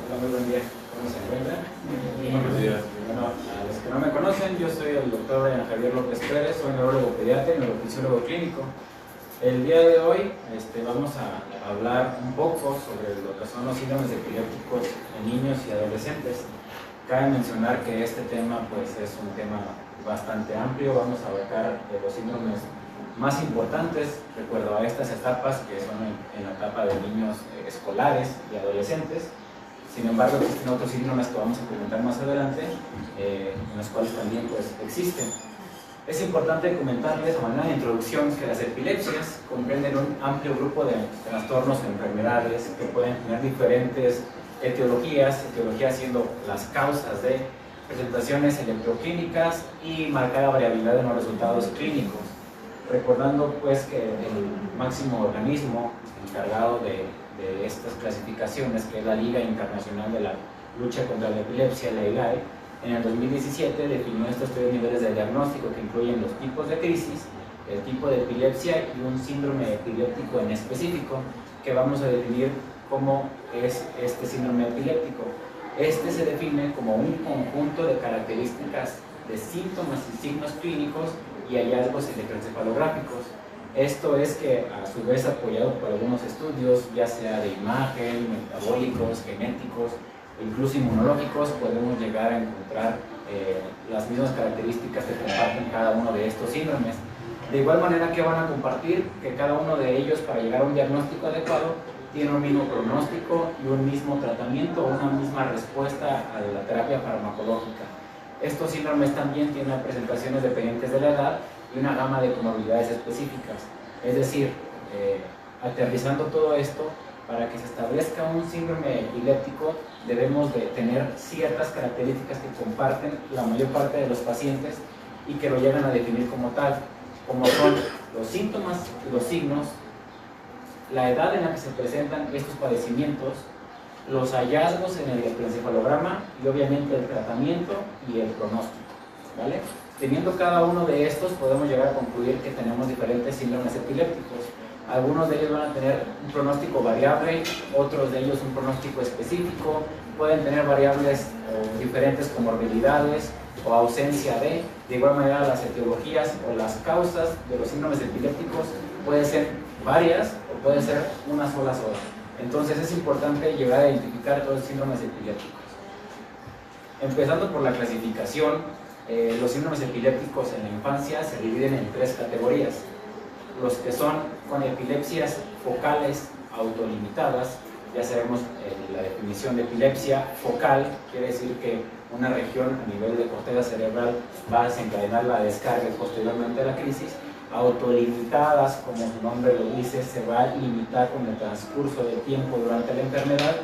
Hola, muy buen día. ¿Cómo se encuentran? Buenos días. Bueno, a los que no me conocen, yo soy el doctor Javier López Pérez, soy neurólogo pediatra y neurofisiólogo clínico. El día de hoy vamos a hablar un poco sobre lo que son los síndromes epilépticos en niños y adolescentes. Cabe mencionar que este tema pues, es un tema bastante amplio. Vamos a abarcar los síndromes más importantes, recuerdo, a estas etapas que son en la etapa de niños escolares y adolescentes. Sin embargo, existen otros síndromes que vamos a comentar más adelante, en los cuales también pues, existen. Es importante comentarles a manera de introducción que las epilepsias comprenden un amplio grupo de trastornos o enfermedades que pueden tener diferentes etiologías siendo las causas de presentaciones electroclínicas y marcada variabilidad en los resultados clínicos. Recordando pues que el máximo organismo encargado de estas clasificaciones, que es la Liga Internacional de la Lucha contra la Epilepsia, la ILAE, en el 2017 definió estos tres niveles de diagnóstico que incluyen los tipos de crisis, el tipo de epilepsia y un síndrome epiléptico en específico, que vamos a definir cómo es este síndrome epiléptico. Este se define como un conjunto de características de síntomas y signos clínicos y hallazgos electroencefalográficos. Esto es que, a su vez, apoyado por algunos estudios, ya sea de imagen, metabólicos, genéticos, incluso inmunológicos, podemos llegar a encontrar las mismas características que comparten cada uno de estos síndromes. De igual manera que van a compartir que cada uno de ellos, para llegar a un diagnóstico adecuado, tiene un mismo pronóstico y un mismo tratamiento o una misma respuesta a la terapia farmacológica. Estos síndromes también tienen presentaciones dependientes de la edad y una gama de comorbilidades específicas. Es decir, aterrizando todo esto, para que se establezca un síndrome epiléptico debemos de tener ciertas características que comparten la mayor parte de los pacientes y que lo llegan a definir como tal, como son los síntomas y los signos, la edad en la que se presentan estos padecimientos, los hallazgos en el electroencefalograma y obviamente el tratamiento y el pronóstico, ¿vale? Teniendo cada uno de estos podemos llegar a concluir que tenemos diferentes síndromes epilépticos. Algunos de ellos van a tener un pronóstico variable, otros de ellos un pronóstico específico, pueden tener variables o diferentes comorbilidades o ausencia de igual manera las etiologías o las causas de los síndromes epilépticos pueden ser varias o puede ser una sola. Entonces es importante llegar a identificar todos los síndromes epilépticos. Empezando por la clasificación, los síndromes epilépticos en la infancia se dividen en tres categorías. Los que son con epilepsias focales autolimitadas, ya sabemos la definición de epilepsia focal, quiere decir que una región a nivel de corteza cerebral va a desencadenar la descarga posteriormente a la crisis. Autolimitadas, como su nombre lo dice, se va a limitar con el transcurso del tiempo durante la enfermedad.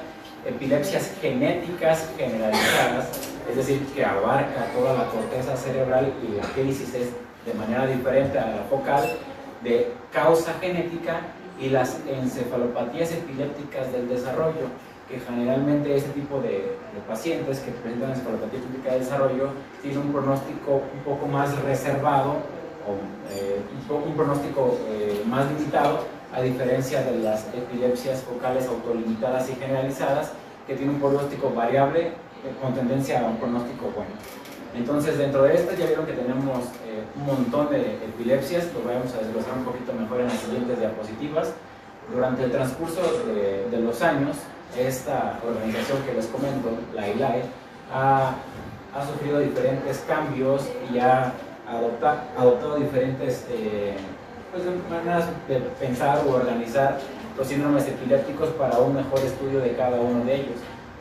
Epilepsias genéticas generalizadas, es decir, que abarca toda la corteza cerebral y la crisis es de manera diferente a la focal, de causa genética, y las encefalopatías epilépticas del desarrollo, que generalmente este tipo de pacientes que presentan encefalopatía epiléptica del desarrollo tienen un pronóstico un poco más reservado o un pronóstico más limitado, a diferencia de las epilepsias focales autolimitadas y generalizadas, que tienen un pronóstico variable con tendencia a un pronóstico bueno. Entonces, dentro de estas ya vieron que tenemos un montón de epilepsias, lo vamos a desglosar un poquito mejor en las siguientes diapositivas. Durante el transcurso de los años, esta organización que les comento, la ILAE, ha sufrido diferentes cambios y ha adoptado diferentes maneras de pensar o organizar los síndromes epilépticos para un mejor estudio de cada uno de ellos.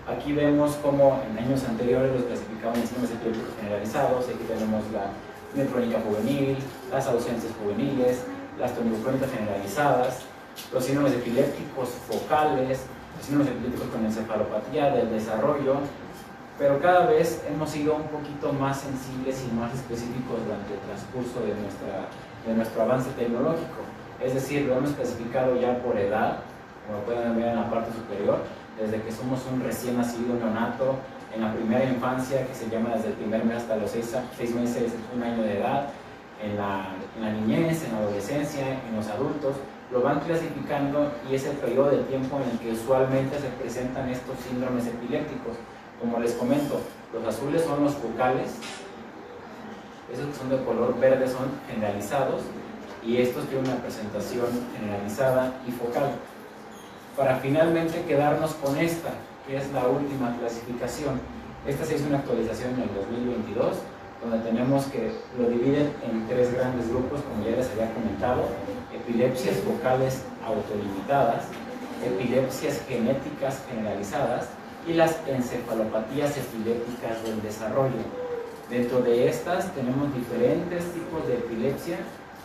Aquí vemos cómo en años anteriores los clasificaban en síndromes epilépticos generalizados. Aquí tenemos la mioclónica juvenil, las ausencias juveniles, las toniloclónicas generalizadas, los síndromes epilépticos focales, los síndromes epilépticos con encefalopatía del desarrollo, pero cada vez hemos sido un poquito más sensibles y más específicos durante el transcurso de nuestro avance tecnológico. Es decir, lo hemos clasificado ya por edad, como pueden ver en la parte superior, desde que somos un recién nacido neonato, en la primera infancia, que se llama desde el primer mes hasta los 6 meses, 1 año de edad, en la niñez, en la adolescencia, en los adultos. lo van clasificando y es el periodo de tiempo en el que usualmente se presentan estos síndromes epilépticos. Como les comento, los azules son los focales, esos que son de color verde son generalizados y estos tienen una presentación generalizada y focal. Para finalmente quedarnos con esta, que es la última clasificación. Esta se hizo una actualización en el 2022, donde tenemos que lo dividen en tres grandes grupos, como ya les había comentado: epilepsias focales autolimitadas, epilepsias genéticas generalizadas y las encefalopatías epilépticas del desarrollo. Dentro de estas tenemos diferentes tipos de epilepsia,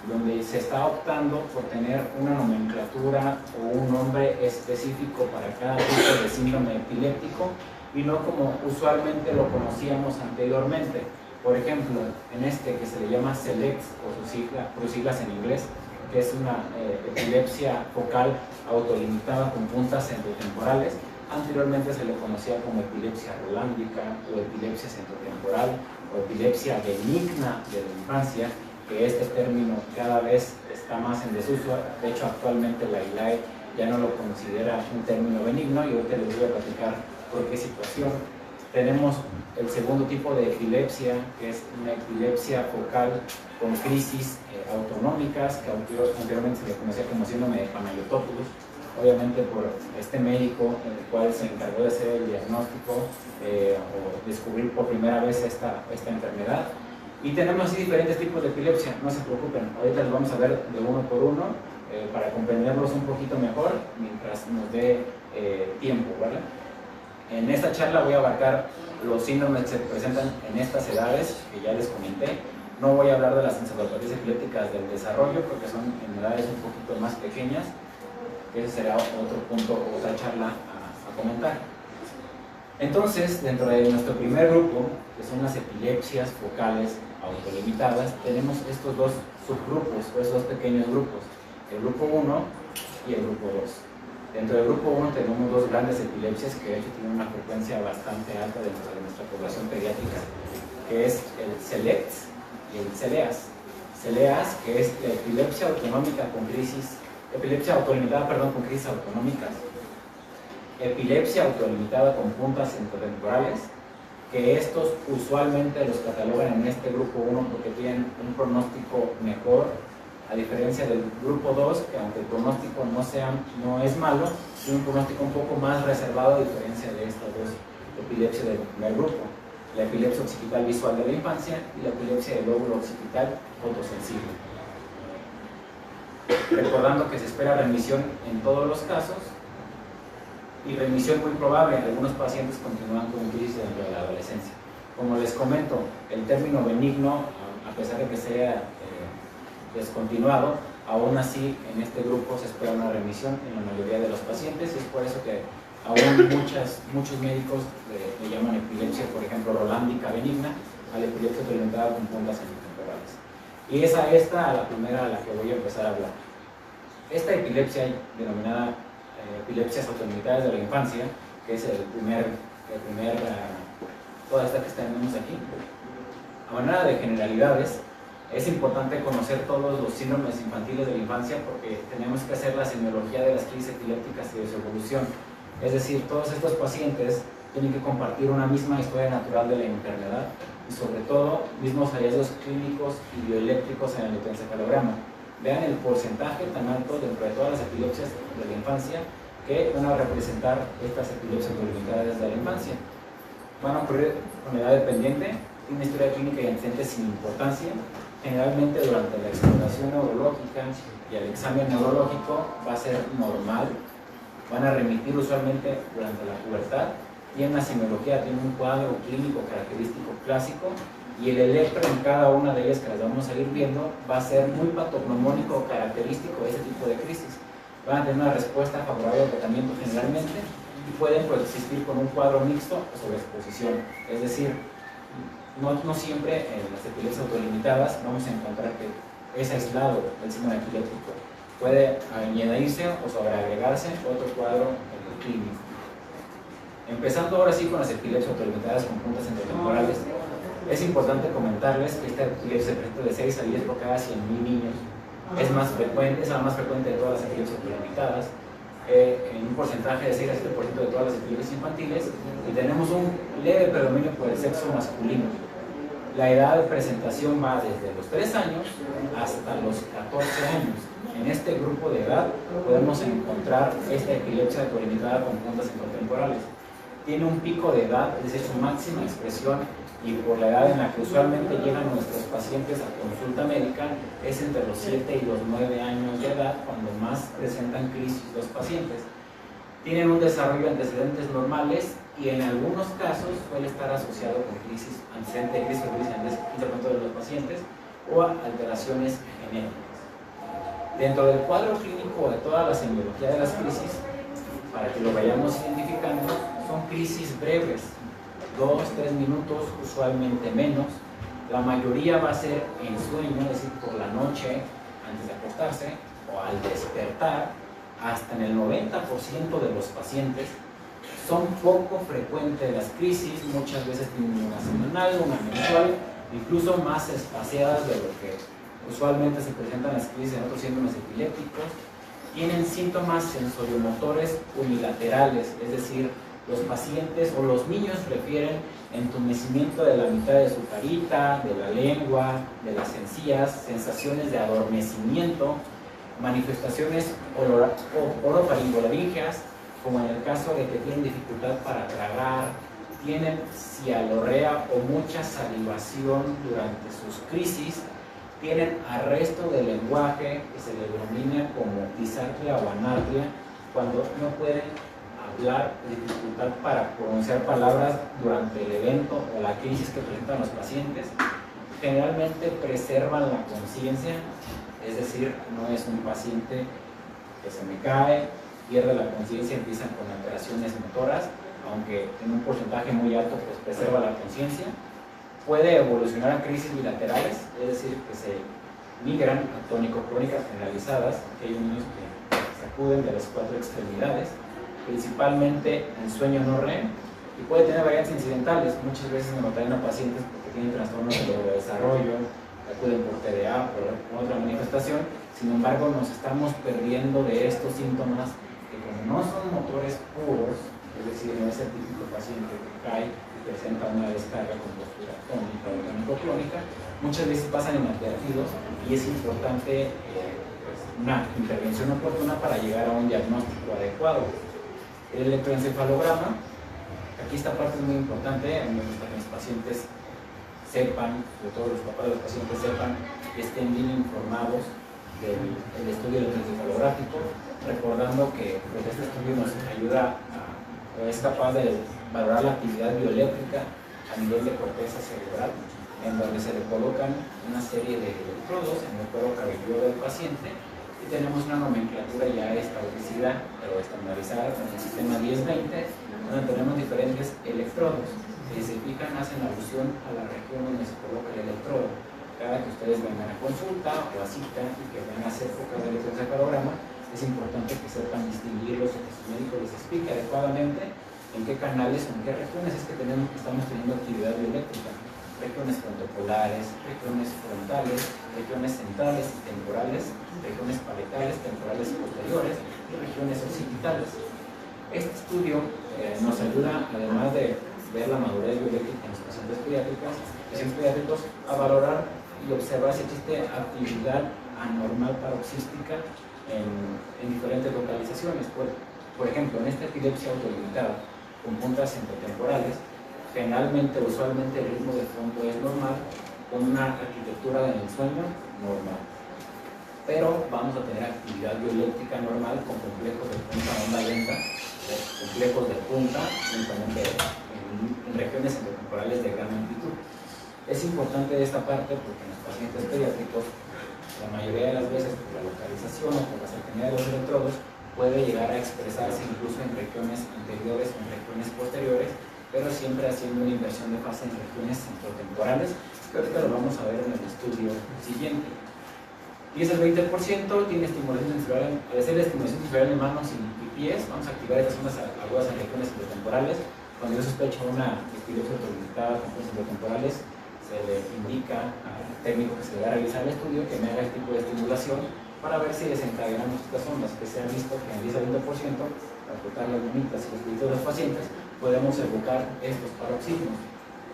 donde se está optando por tener una nomenclatura o un nombre específico para cada tipo de síndrome epiléptico y no como usualmente lo conocíamos anteriormente. Por ejemplo, en este que se le llama SELECT, por sus siglas en inglés, que es una epilepsia focal autolimitada con puntas centrotemporales. Anteriormente se le conocía como epilepsia rolándica o epilepsia centrotemporal o epilepsia benigna de la infancia, que este término cada vez está más en desuso. De hecho, actualmente la ILAE ya no lo considera un término benigno y ahorita les voy a platicar por qué situación. Tenemos el segundo tipo de epilepsia, que es una epilepsia focal con crisis autonómicas, que anteriormente se le conocía como síndrome de Panayotopoulos, obviamente por este médico el cual se encargó de hacer el diagnóstico o descubrir por primera vez esta enfermedad. Y tenemos así diferentes tipos de epilepsia, no se preocupen, ahorita los vamos a ver de uno por uno para comprenderlos un poquito mejor mientras nos dé tiempo, ¿vale? En esta charla voy a abarcar los síndromes que se presentan en estas edades que ya les comenté. No voy a hablar de las encefalopatías epilépticas del desarrollo porque son en edades un poquito más pequeñas, que ese será otro punto, otra charla a comentar. Entonces, dentro de nuestro primer grupo, que son las epilepsias focales autolimitadas, tenemos estos dos subgrupos, o estos dos pequeños grupos, el grupo 1 y el grupo 2. Dentro del grupo 1 tenemos dos grandes epilepsias que de hecho tienen una frecuencia bastante alta dentro de nuestra población pediátrica, que es el SELECT y el CELEAS. CELEAS, que es la epilepsia autonómica con crisis, epilepsia autolimitada, perdón, con crisis autonómicas, epilepsia autolimitada con puntas centrotemporales, que estos usualmente los catalogan en este grupo 1 porque tienen un pronóstico mejor, a diferencia del grupo 2, que aunque el pronóstico no es malo, tiene un pronóstico un poco más reservado a diferencia de estas dos epilepsias del primer grupo: la epilepsia occipital visual de la infancia y la epilepsia del lóbulo occipital fotosensible. Recordando que se espera remisión en todos los casos y remisión muy probable. Algunos pacientes continúan con crisis dentro de la adolescencia. Como les comento, el término benigno, a pesar de que sea descontinuado, aún así en este grupo se espera una remisión en la mayoría de los pacientes, y es por eso que aún muchos médicos le llaman epilepsia, por ejemplo, rolándica benigna, a la epilepsia autolimitada con puntas centrotemporales. Y es a la primera a la que voy a empezar a hablar. Esta epilepsia, denominada epilepsias autolimitadas de la infancia, que es toda esta que tenemos aquí, a manera de generalidades, es importante conocer todos los síndromes infantiles de la infancia porque tenemos que hacer la semiología de las crisis epilépticas y de su evolución. Es decir, todos estos pacientes tienen que compartir una misma historia natural de la enfermedad y sobre todo mismos hallazgos clínicos y bioeléctricos en el electroencefalograma. Vean el porcentaje tan alto dentro de todas las epilepsias de la infancia que van a representar estas epilepsias autolimitadas de la infancia. Van a ocurrir con edad dependiente, una historia clínica y antecedentes sin importancia. Generalmente durante la exploración neurológica y el examen neurológico va a ser normal, van a remitir usualmente durante la pubertad, tienen una semiología, tienen un cuadro clínico característico clásico y el electro en cada una de ellas que las vamos a ir viendo va a ser muy patognomónico característico de ese tipo de crisis. Van a tener una respuesta favorable al tratamiento generalmente y pueden coexistir con un cuadro mixto o sobreexposición, es decir, no siempre en las epilepsias autolimitadas vamos a encontrar que es aislado el síndrome epiléptico. Puede añadirse o sobreagregarse otro cuadro clínico. Empezando ahora sí con las epilepsias autolimitadas con puntas centrotemporales, es importante comentarles que esta epilepsia se presenta de 6 a 10 por cada 100.000 niños es más frecuente, es la más frecuente de todas las epilepsias prelimitadas, en un porcentaje de 6 a 7% de todas las epilepsias infantiles, y tenemos un leve predominio por el sexo masculino. La edad de presentación va desde los 3 años hasta los 14 años. En este grupo de edad podemos encontrar esta epilepsia delimitada con puntas intertemporales. Tiene un pico de edad, es decir, su máxima expresión, y por la edad en la que usualmente llegan nuestros pacientes a consulta médica, es entre los 7 y los 9 años de edad, cuando más presentan crisis los pacientes. Tienen un desarrollo de antecedentes normales y en algunos casos suele estar asociado con crisis, antecedente de crisis o crisis antes de los pacientes, o alteraciones genéticas. Dentro del cuadro clínico de toda la semiología de las crisis, para que lo vayamos identificando, son crisis breves, 2-3 minutos, usualmente menos. La mayoría va a ser en sueño, es decir, por la noche, antes de acostarse, o al despertar. Hasta en el 90% de los pacientes son poco frecuentes las crisis, muchas veces tienen una semanal, una mensual, incluso más espaciadas de lo que usualmente se presentan las crisis en otros síntomas epilépticos. Tienen síntomas sensoromotores unilaterales, es decir, los pacientes o los niños refieren entumecimiento de la mitad de su carita, de la lengua, de las encías, sensaciones de adormecimiento, manifestaciones orofaringolaringeas, como en el caso de que tienen dificultad para tragar, tienen cialorrea o mucha salivación durante sus crisis, tienen arresto del lenguaje, que se le denomina como disartria o anartria, cuando no pueden hablar, dificultad para pronunciar palabras durante el evento o la crisis que presentan los pacientes. Generalmente preservan la conciencia, es decir, no es un paciente que se me cae, pierde la conciencia, empiezan con alteraciones motoras, aunque en un porcentaje muy alto pues preserva la conciencia. Puede evolucionar a crisis bilaterales, es decir, que se migran a tónico-crónicas generalizadas, que hay niños que sacuden de las 4 extremidades, principalmente en sueño no REM, y puede tener variantes incidentales. Muchas veces me notan a pacientes porque tienen trastornos de desarrollo, acuden por TDA, por otra manifestación. Sin embargo, nos estamos perdiendo de estos síntomas que, como no son motores puros, es decir, no es el típico paciente que cae y presenta una descarga con postura tónica o tónico-clónica, muchas veces pasan inadvertidos y es importante pues, una intervención oportuna para llegar a un diagnóstico adecuado. El electroencefalograma, aquí esta parte es muy importante, a mí me gusta que mis pacientes sepan, sobre todo los papás de los pacientes sepan, que estén bien informados del estudio electroencefalográfico, recordando que pues, este estudio nos ayuda es capaz de valorar la actividad bioeléctrica a nivel de corteza cerebral, en donde se le colocan una serie de electrodos en el cuero cabelludo del paciente y tenemos una nomenclatura ya establecida pero estandarizada con el sistema 10-20, donde tenemos diferentes electrodos. Si se fijan, hacen alusión a la región donde se coloca el electrodo. Cada que ustedes vengan a consulta o a cita y que van a hacer pocas de electroencefalograma, es importante que sepan distinguirlos y que su médico les explique adecuadamente en qué canales o en qué regiones es que estamos teniendo actividad bioeléctrica. Regiones frontopolares, regiones frontales, regiones centrales y temporales, regiones paletales, temporales y posteriores y regiones occipitales. Este estudio nos ayuda, además de ver la madurez bioeléctrica en los pacientes pediátricos, a valorar y observar si existe actividad anormal paroxística en diferentes localizaciones. Por ejemplo, en esta epilepsia autolimitada con puntas intertemporales, generalmente, usualmente el ritmo de fondo es normal, con una arquitectura en el sueño normal. Pero vamos a tener actividad bioeléctrica normal con complejos de punta onda lenta, complejos de punta, únicamente en regiones intertemporales de gran amplitud. Es importante esta parte porque en los pacientes pediátricos, la mayoría de las veces por la localización o por la cercanía de los electrodos, puede llegar a expresarse incluso en regiones anteriores o en regiones posteriores, pero siempre haciendo una inversión de fase en regiones centrotemporales, que ahorita lo vamos a ver en el estudio siguiente. Y ese 20% tiene estimulación sensorial, al hacer la estimulación sensorial en manos y pies, vamos a activar estas zonas agudas en regiones centrotemporales. Cuando yo sospecho una epilepsia autolimitada con puntos centrotemporales, se le indica al técnico que se le va a realizar el estudio que me haga este tipo de estimulación para ver si desencadenamos estas ondas, que se han visto que en 10 al 20%, al tocar las lumitas y los pedidos de los pacientes, podemos evocar estos paroxismos.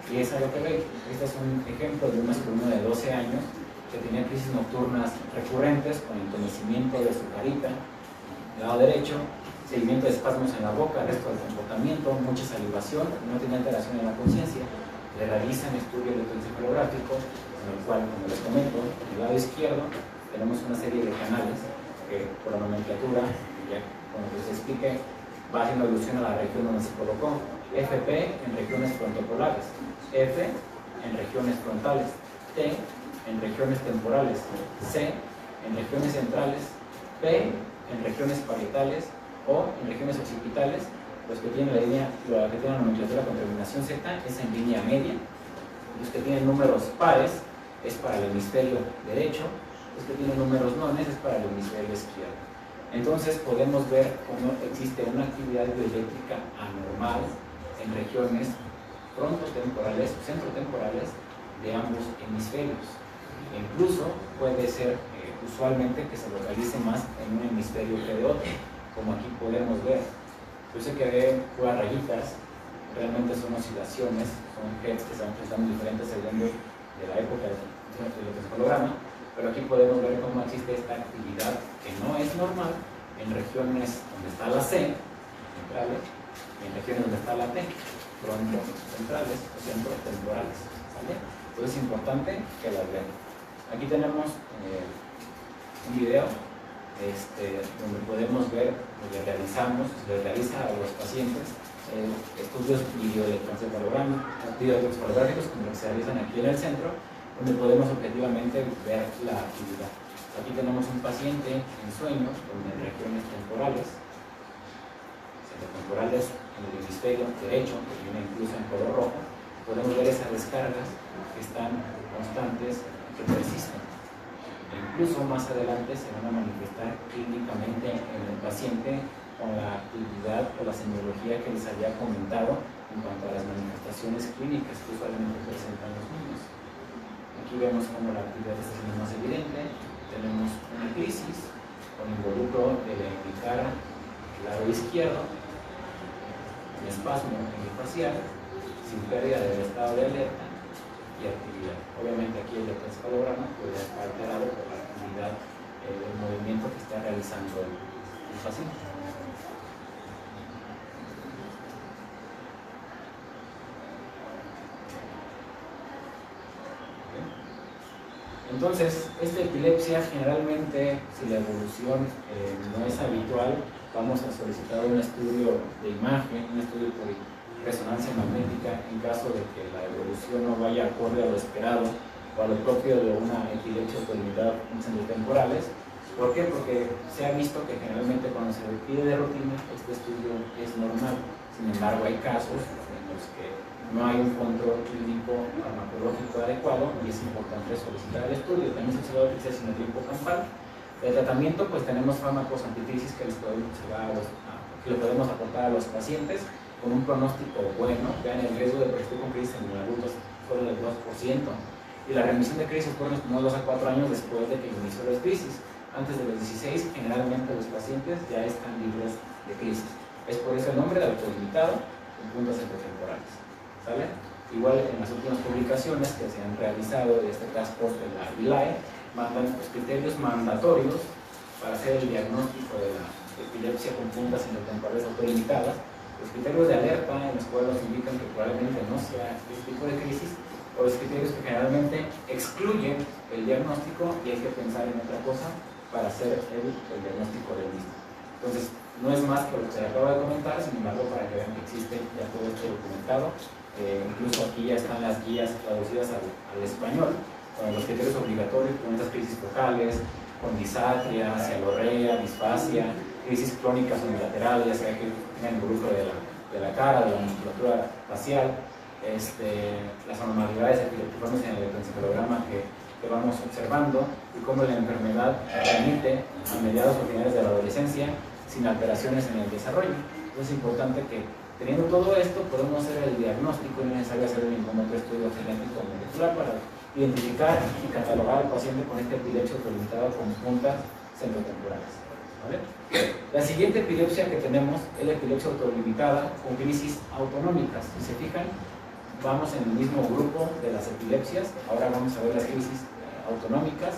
Y es a lo que ve. Este es un ejemplo de un masculino de 12 años que tenía crisis nocturnas recurrentes con entumecimiento de su carita, lado derecho, seguimiento de espasmos en la boca, resto del comportamiento, mucha salivación, no tenía alteración en la conciencia. Le realizan estudio electroencefalográfico, en el cual, como les comento, en el lado izquierdo tenemos una serie de canales que por la nomenclatura, ya cuando les explique, va haciendo alusión a la región donde se colocó. FP en regiones frontopolares, F en regiones frontales, T en regiones temporales, C en regiones centrales, P en regiones parietales o en regiones occipitales. Los que tienen la línea, la que tienen la nomenclatura con terminación Z es en línea media. Los que tienen números pares es para el hemisferio derecho. Los que tienen números nones es para el hemisferio izquierdo. Entonces podemos ver cómo existe una actividad bioeléctrica anormal en regiones frontotemporales o centrotemporales de ambos hemisferios. E incluso puede ser usualmente que se localice más en un hemisferio que de otro, como aquí podemos ver. Yo sé que ve puras rayitas, realmente son oscilaciones, son jets que se van presentando diferentes según de la época del electroencefalograma, pero aquí podemos ver cómo existe esta actividad que no es normal en regiones donde está la C, centrales, y en regiones donde está la T, frontocentrales o centrotemporales. ¿Vale? Entonces es importante que las vean. Aquí tenemos un video donde podemos ver lo que realizamos, se realiza a los pacientes estudios videoelectroencefalográficos como los que se realizan aquí en el centro, donde podemos objetivamente ver la actividad. Aquí tenemos un paciente en sueños, donde en regiones temporales, centrotemporales en el hemisferio derecho, que viene incluso en color rojo, podemos ver esas descargas que están constantes, que persisten. E incluso más adelante se van a manifestar clínicamente en el paciente con la actividad o la semiología que les había comentado en cuanto a las manifestaciones clínicas que usualmente presentan los niños. Aquí vemos cómo la actividad está siendo más evidente. Tenemos una crisis con involucro de la cara, el lado izquierdo, un espasmo hemifacial, sin pérdida del estado de alerta y actividad. Obviamente aquí el electroencefalograma puede estar alterado por la actividad del movimiento que está realizando el paciente. Entonces, esta epilepsia generalmente, si la evolución no es habitual, vamos a solicitar un estudio de imagen, un estudio por resonancia magnética en caso de que la evolución no vaya acorde a lo esperado o a lo propio de una epilepsia autolimitada en centrotemporales. ¿Por qué? Porque se ha visto que generalmente cuando se pide de rutina, este estudio es normal. Sin embargo, hay casos en los que no hay un control clínico farmacológico adecuado y es importante solicitar el estudio. También se observa que se hace tiempo campal. De tratamiento, pues tenemos fármacos anticrisis que le podemos aportar a los pacientes con un pronóstico bueno. Vean, el riesgo de persistir con crisis en adultos fue del 2%. Y la remisión de crisis ocurre como 2 a 4 años después de que inició la crisis. Antes de los 16, generalmente los pacientes ya están libres de crisis. Es por eso el nombre de autolimitado en puntos centrotemporales. ¿Sale? Igual en las últimas publicaciones que se han realizado de este task force de la ILAE, mandan los criterios mandatorios para hacer el diagnóstico de la epilepsia con puntas centrotemporales autolimitadas, los criterios de alerta en los cuales nos indican que probablemente no sea este tipo de crisis, o los criterios que generalmente excluyen el diagnóstico y hay que pensar en otra cosa para hacer el diagnóstico del mismo. Entonces, no es más que lo que se acaba de comentar, sin embargo, para que vean que existe ya todo esto documentado. Incluso aquí ya están las guías traducidas al español, con los criterios obligatorios, con estas crisis focales, con disatria, cialorrea, disfasia, crisis crónicas unilaterales, ya sea que tengan involucro de la cara, de la musculatura facial, las anormalidades epileptiformes en el electroencefalograma que vamos observando y cómo la enfermedad remite a mediados o finales de la adolescencia sin alteraciones en el desarrollo. Es importante que Teniendo todo esto, podemos hacer el diagnóstico y no es necesario hacer ningún otro estudio genético molecular para identificar y catalogar al paciente con esta epilepsia autolimitada con puntas centrotemporales. ¿Vale? La siguiente epilepsia que tenemos es la epilepsia autolimitada con crisis autonómicas. Si se fijan, vamos en el mismo grupo de las epilepsias. Ahora vamos a ver las crisis autonómicas.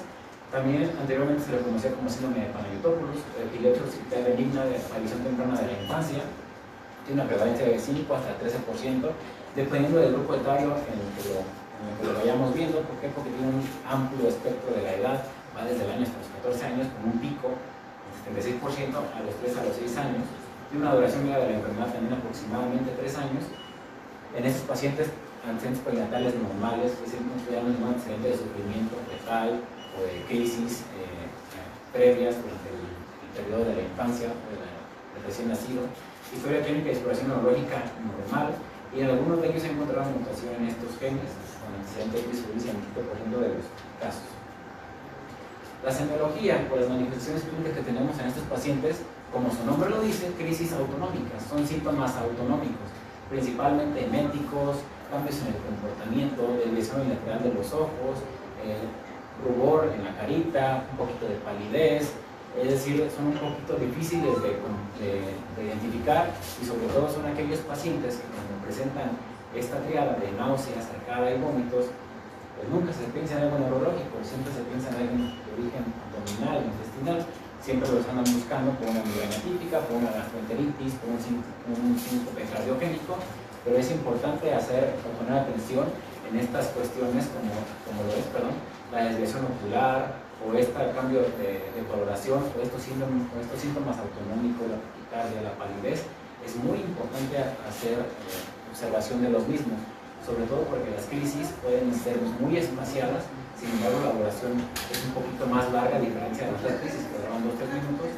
También anteriormente se le conocía como síndrome de Panayotopoulos, epilepsia occipital benigna de aparición temprana de la infancia. Tiene una prevalencia de 5 hasta 13%, dependiendo del grupo etario en el que lo vayamos viendo. ¿Por qué? Porque tiene un amplio espectro de la edad, va desde el año hasta los 14 años, con un pico del 76% a los 3 a los 6 años. Tiene una duración media de la enfermedad también aproximadamente 3 años. En estos pacientes, antecedentes perinatales normales, es decir, no tuvieron ningún antecedente de sufrimiento fetal o de crisis previas durante el periodo de la infancia o del recién nacido. Historia clínica y exploración neurológica normal, y en algunos de ellos se ha encontrado mutación en estos genes, con antecedente de crisis en el 5% de los casos. La semiología, por las manifestaciones clínicas que tenemos en estos pacientes, como su nombre lo dice, crisis autonómicas, son síntomas autonómicos, principalmente eméticos, cambios en el comportamiento, desviación lateral de los ojos, rubor en la carita, un poquito de palidez. Es decir, son un poquito difíciles de identificar, y sobre todo son aquellos pacientes que cuando presentan esta triada de náuseas, arcada y vómitos, pues nunca se piensa en algo neurológico, siempre se piensa en algo de origen abdominal, intestinal. Siempre los andan buscando por una migraña típica, por una gastroenteritis, por un síncope cardiogénico, pero es importante poner atención en estas cuestiones como lo es, la desviación ocular, o este cambio de coloración, o estos síntomas autonómicos, la taquicardia, la palidez. Es muy importante hacer observación de los mismos, sobre todo porque las crisis pueden ser muy espaciadas. Sin embargo, la duración es un poquito más larga, a diferencia de otras crisis que duran 2-3 minutos.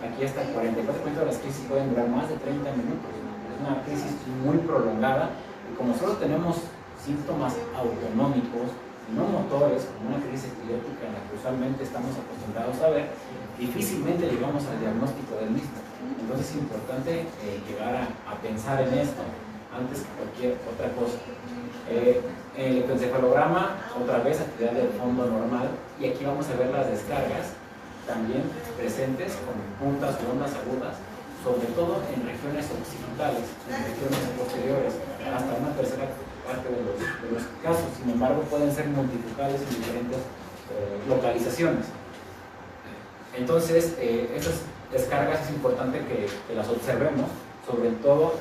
Aquí hasta el 44% de las crisis pueden durar más de 30 minutos. Es una crisis muy prolongada, y como solo tenemos síntomas autonómicos, no motores, como una crisis epiléptica en la que usualmente estamos acostumbrados a ver, difícilmente llegamos al diagnóstico del mismo. Entonces es importante llegar a pensar en esto antes que cualquier otra cosa. El electroencefalograma, otra vez actividad del fondo normal, y aquí vamos a ver las descargas también presentes con puntas o ondas agudas, sobre todo en regiones occipitales, en regiones posteriores, hasta una tercera parte de los casos. Sin embargo, pueden ser multifocales en diferentes localizaciones. Entonces, estas descargas es importante que las observemos, sobre todo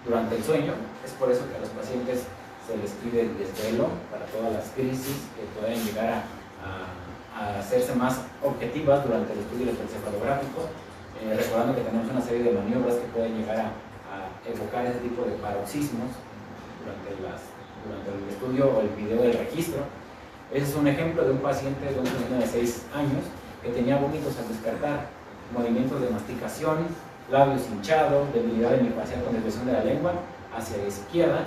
durante el sueño. Es por eso que a los pacientes se les pide el desvelo para todas las crisis que pueden llegar a hacerse más objetivas durante el estudio electroencefalográfico, recordando que tenemos una serie de maniobras que pueden llegar a evocar ese tipo de paroxismos durante el estudio o el video del registro. Ese es un ejemplo de un paciente de un niño de 6 años que tenía vómitos al despertar, movimientos de masticación, labios hinchados, debilidad hemifacial con desviación de la lengua hacia la izquierda,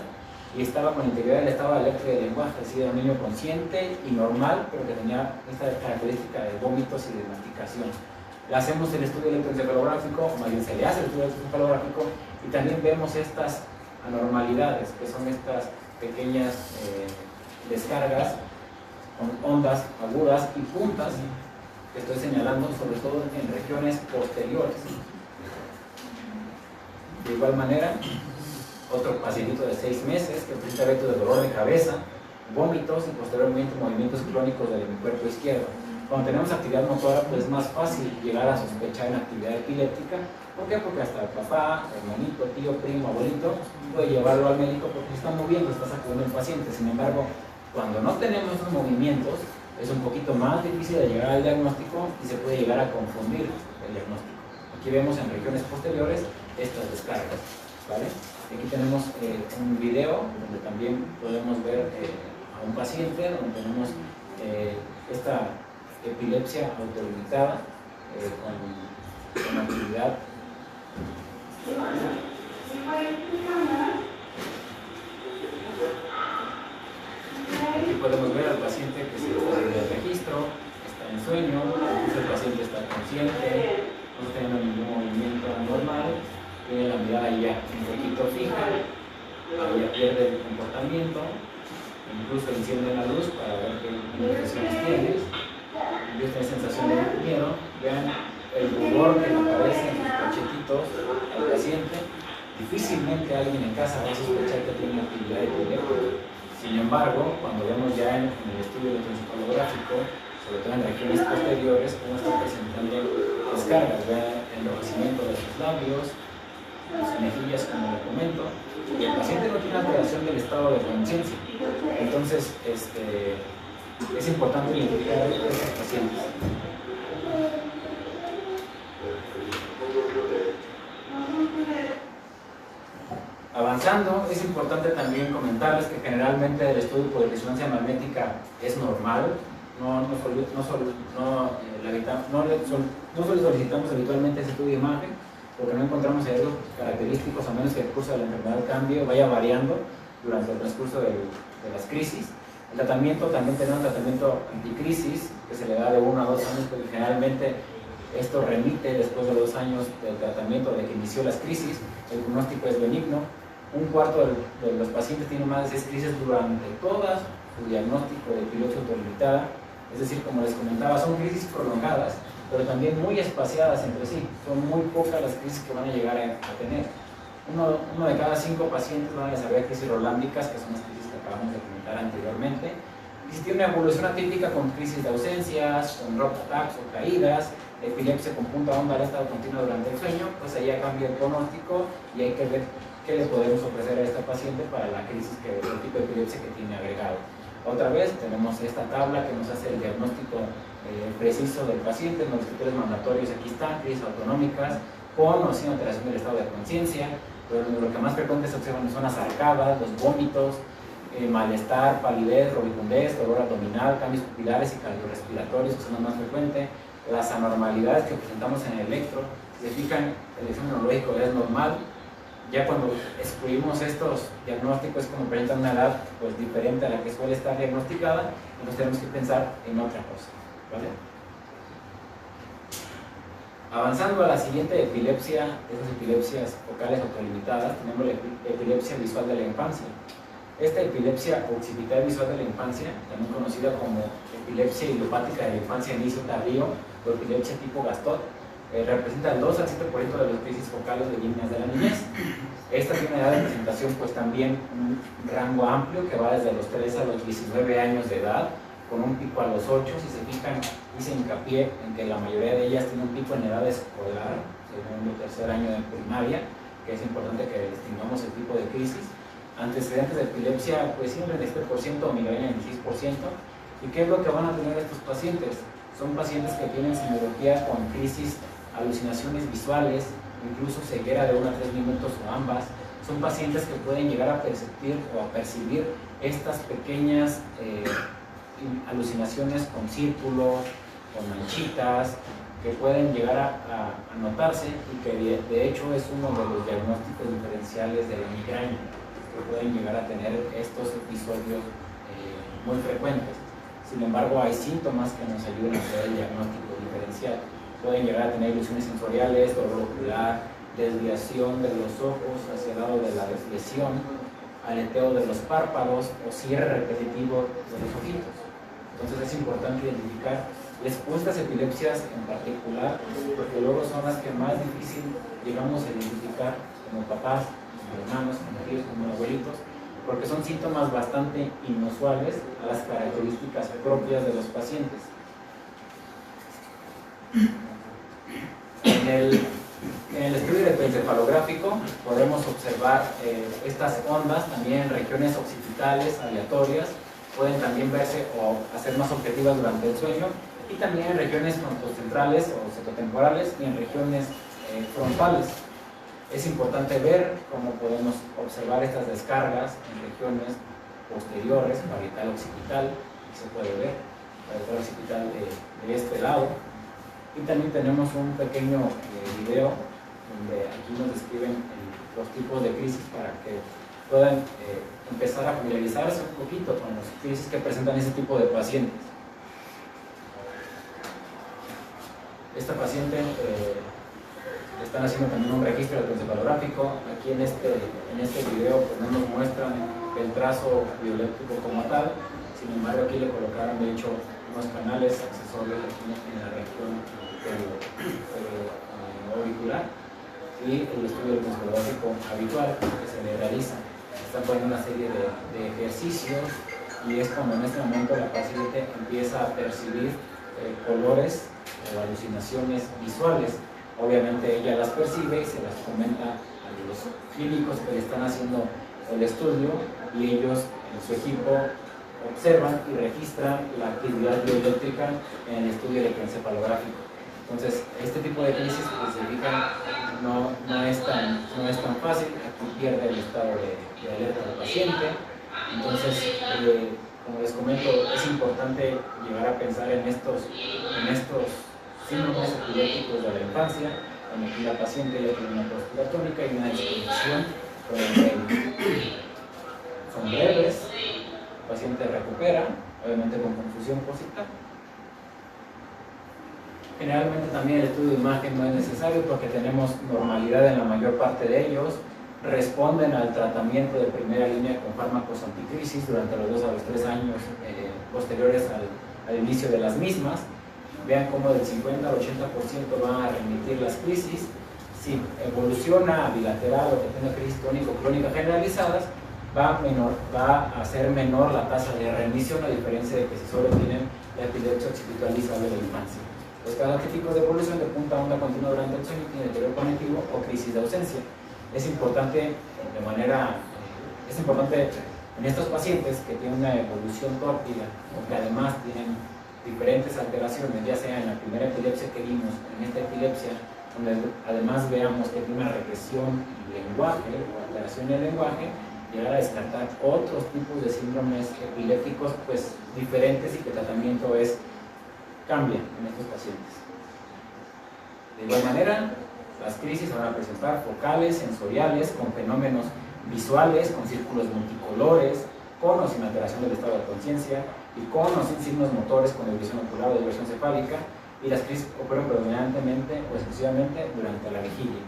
y estaba con integridad del estado eléctrico del lenguaje, es decir, era un niño consciente y normal, pero que tenía esta característica de vómitos y de masticación. Le hacemos el estudio electroencefalográfico, más bien se le hace el estudio electroencefalográfico, y también vemos estas anormalidades, que son estas pequeñas descargas con ondas agudas y puntas que estoy señalando, sobre todo en regiones posteriores. De igual manera, otro pacientito de 6 meses que presenta eventos de dolor de cabeza, vómitos y posteriormente movimientos crónicos del hemisferio izquierdo. Cuando tenemos actividad motora, pues es más fácil llegar a sospechar en actividad epiléptica. ¿Por qué? Porque hasta el papá, hermanito, tío, primo, abuelito puede llevarlo al médico porque se está moviendo, está sacudiendo el paciente. Sin embargo, cuando no tenemos estos movimientos, es un poquito más difícil de llegar al diagnóstico y se puede llegar a confundir el diagnóstico. Aquí vemos en regiones posteriores estas descargas, ¿vale? Aquí tenemos un video donde también podemos ver a un paciente donde tenemos esta epilepsia autolimitada con actividad. Aquí podemos ver al paciente que se sale del registro, está en sueño, el paciente está consciente, no está teniendo ningún movimiento anormal, tiene la mirada ya un poquito fija. el comportamiento, incluso encienden la luz para ver qué implicaciones tiene. Y esta sensación de miedo, vean el rubor que le aparece en los cachetitos al paciente. Difícilmente alguien en casa va a sospechar que tiene actividad epiléptica. Sin embargo, cuando vemos ya en el estudio electroencefalográfico, sobre todo en regiones posteriores, cómo está presentando descargas, vean el enrojecimiento de sus labios, las mejillas, como le comento, y el paciente no tiene alteración del estado de conciencia. Entonces, es importante identificar a estos pacientes. Avanzando, es importante también comentarles que generalmente el estudio por resonancia magnética es normal, no solicitamos habitualmente ese estudio de imagen, porque no encontramos hallazgos característicos, a menos que el curso de la enfermedad cambie o vaya variando durante el transcurso de las crisis. El tratamiento, también tenemos un tratamiento anticrisis, que se le da de 1 a 2 años, porque generalmente esto remite después de 2 años del tratamiento de que inició las crisis. El pronóstico es benigno. Un cuarto de los pacientes tienen más de 6 crisis durante toda su diagnóstico de epilepsia autolimitada. Es decir, como les comentaba, son crisis prolongadas, pero también muy espaciadas entre sí. Son muy pocas las crisis que van a llegar a tener. Uno de cada 5 pacientes van a desarrollar crisis rolámbicas, que son las crisis que acabamos de comentar anteriormente. Y si tiene una evolución atípica con crisis de ausencias, con drop attacks o caídas, epilepsia con punta onda al estado continuo durante el sueño, pues ahí ya cambia el pronóstico y hay que ver qué le podemos ofrecer a esta paciente para la crisis, el tipo de epilepsia que tiene agregado. Otra vez tenemos esta tabla que nos hace el diagnóstico preciso del paciente. Los criterios mandatorios aquí están: crisis autonómicas con o sin alteración del estado de conciencia. Pero lo que más frecuente se observan son las arcadas, los vómitos, malestar, palidez, rubicundez, dolor abdominal, cambios pupilares y cardiorrespiratorios, que son los más frecuentes. Las anormalidades que presentamos en el electro, si se fijan, el examen neurológico es normal. Ya cuando excluimos estos diagnósticos, como presentan una edad pues diferente a la que suele estar diagnosticada, entonces tenemos que pensar en otra cosa, ¿vale? Avanzando a la siguiente epilepsia, esas epilepsias focales autolimitadas, tenemos la epilepsia visual de la infancia. Esta epilepsia occipital visual de la infancia, también conocida como epilepsia idiopática de la infancia de inicio tardío o epilepsia tipo Gastot, representa el 2 al 7% de las crisis focales de líneas de la niñez. Esta tiene una edad de presentación pues también un rango amplio que va desde los 3 a los 19 años de edad, con un pico a los 8. Si se fijan, hice hincapié en que la mayoría de ellas tiene un pico en edad escolar, segundo o tercer año de primaria, que es importante que distingamos el tipo de crisis. Antecedentes de epilepsia, pues siempre en este por ciento o migraña en el 6%. ¿Y qué es lo que van a tener estos pacientes? Son pacientes que tienen semiología con crisis, alucinaciones visuales, incluso ceguera de 1 a 3 minutos o ambas. Son pacientes que pueden llegar a percibir o a percibir estas pequeñas alucinaciones con círculos, con manchitas, que pueden llegar a notarse y que de hecho es uno de los diagnósticos diferenciales de la migraña, que pueden llegar a tener estos episodios muy frecuentes. Sin embargo, hay síntomas que nos ayudan a hacer el diagnóstico diferencial. Pueden llegar a tener ilusiones sensoriales, dolor ocular, desviación de los ojos hacia el lado de la desviación, aleteo de los párpados o cierre repetitivo de los ojitos. Entonces es importante identificar estas epilepsias en particular, porque luego son las que más difícil llegamos a identificar como papás, como hermanos, como tíos, como abuelitos, porque son síntomas bastante inusuales a las características propias de los pacientes. En el estudio electroencefalográfico podemos observar estas ondas también en regiones occipitales aleatorias, pueden también verse o hacer más objetivas durante el sueño, y también en regiones frontocentrales o cetotemporales y en regiones frontales. Es importante ver cómo podemos observar estas descargas en regiones posteriores, parietal occipital, se puede ver, parietal occipital de este lado. Y también tenemos un pequeño video donde aquí nos describen los tipos de crisis para que puedan empezar a familiarizarse un poquito con las crisis que presentan ese tipo de pacientes. Esta paciente están haciendo también un registro electroencefalográfico. Aquí en este video pues no nos muestran el trazo bioeléctrico como tal. Sin embargo, aquí le colocaron de hecho unos canales accesorios aquí en la región auricular, y el estudio musculológico habitual que se le realiza. Están poniendo una serie de ejercicios, y es cuando en este momento la paciente empieza a percibir colores o alucinaciones visuales. Obviamente ella las percibe y se las comenta a los clínicos que le están haciendo el estudio, y ellos en su equipo observan y registran la actividad bioeléctrica en el estudio electroencefalográfico. Entonces, este tipo de crisis, pues se fijan, no es tan fácil. Aquí pierde el estado de alerta del paciente. Entonces, como les comento, es importante llegar a pensar en estos síndromes epilépticos de la infancia, donde aquí la paciente ya tiene una postura tónica y una disposición con el medio. Son breves, el paciente recupera, obviamente con confusión posital. Generalmente también el estudio de imagen no es necesario porque tenemos normalidad en la mayor parte de ellos. Responden al tratamiento de primera línea con fármacos anticrisis durante los 2 a los 3 años posteriores al inicio de las mismas. Vean cómo del 50 al 80% van a remitir las crisis. Si evoluciona a bilateral o que tenga crisis tónico-clónica generalizadas, va a ser menor la tasa de remisión, a diferencia de que si solo tienen la epilepsia occipital de la infancia. Los casos típicos de evolución de punta onda continua durante el sueño tienen deterioro cognitivo o crisis de ausencia. Es importante en estos pacientes que tienen una evolución tórpida o que además tienen diferentes alteraciones, ya sea en la primera epilepsia que vimos, en esta epilepsia, donde además veamos que tiene una regresión del lenguaje o alteración del lenguaje, llegar a descartar otros tipos de síndromes epilépticos pues diferentes, y que el tratamiento cambia en estos pacientes. De igual manera, las crisis van a presentar focales, sensoriales, con fenómenos visuales, con círculos multicolores, con o sin alteración del estado de conciencia, y con o sin signos motores, con evolución ocular o diversión cefálica, y las crisis ocurren predominantemente o exclusivamente durante la vigilia.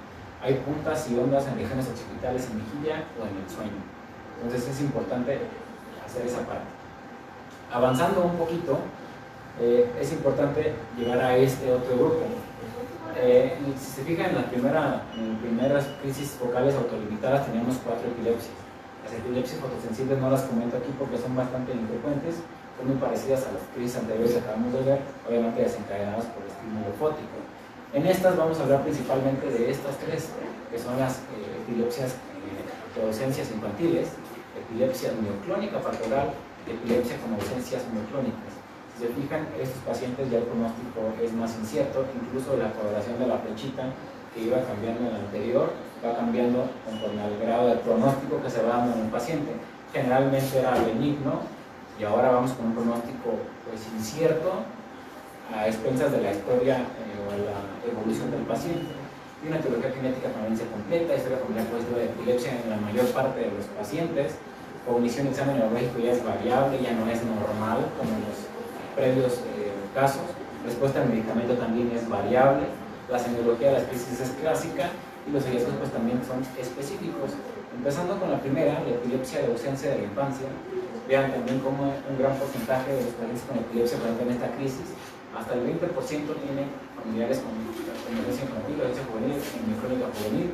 Hay puntas y ondas en regiones occipitales en vigilia o en el sueño. Entonces es importante hacer esa parte. Avanzando un poquito, es importante llegar a este otro grupo. Si se fijan, en las primeras crisis focales autolimitadas teníamos 4 epilepsias. Las epilepsias fotosensibles no las comento aquí porque son bastante infrecuentes, son muy parecidas a las crisis anteriores que acabamos de ver, obviamente desencadenadas por estímulo fótico. En estas vamos a hablar principalmente de estas 3, que son las epilepsias de ausencias infantiles, epilepsia mioclónica partoral y epilepsia con ausencias mioclónicas. Si se fijan, estos pacientes ya el pronóstico es más incierto, incluso la coloración de la flechita que iba cambiando en el anterior va cambiando conforme al grado de pronóstico que se va dando en el paciente. Generalmente era benigno y ahora vamos con un pronóstico pues incierto, a expensas de la historia o la evolución del paciente. Y una etiología genética también se completa, historia familiar positiva de epilepsia en la mayor parte de los pacientes. Cognición y examen neurológico ya es variable, ya no es normal como en los previos casos. Respuesta al medicamento también es variable. La semiología de las crisis es clásica y los hallazgos pues también son específicos. Empezando con la primera, la epilepsia de ausencia de la infancia. Vean también cómo un gran porcentaje de los pacientes con epilepsia presentan esta crisis. Hasta el 20% tienen familiares con epilepsia infantil o epilepsia juvenil, en micrónica juvenil.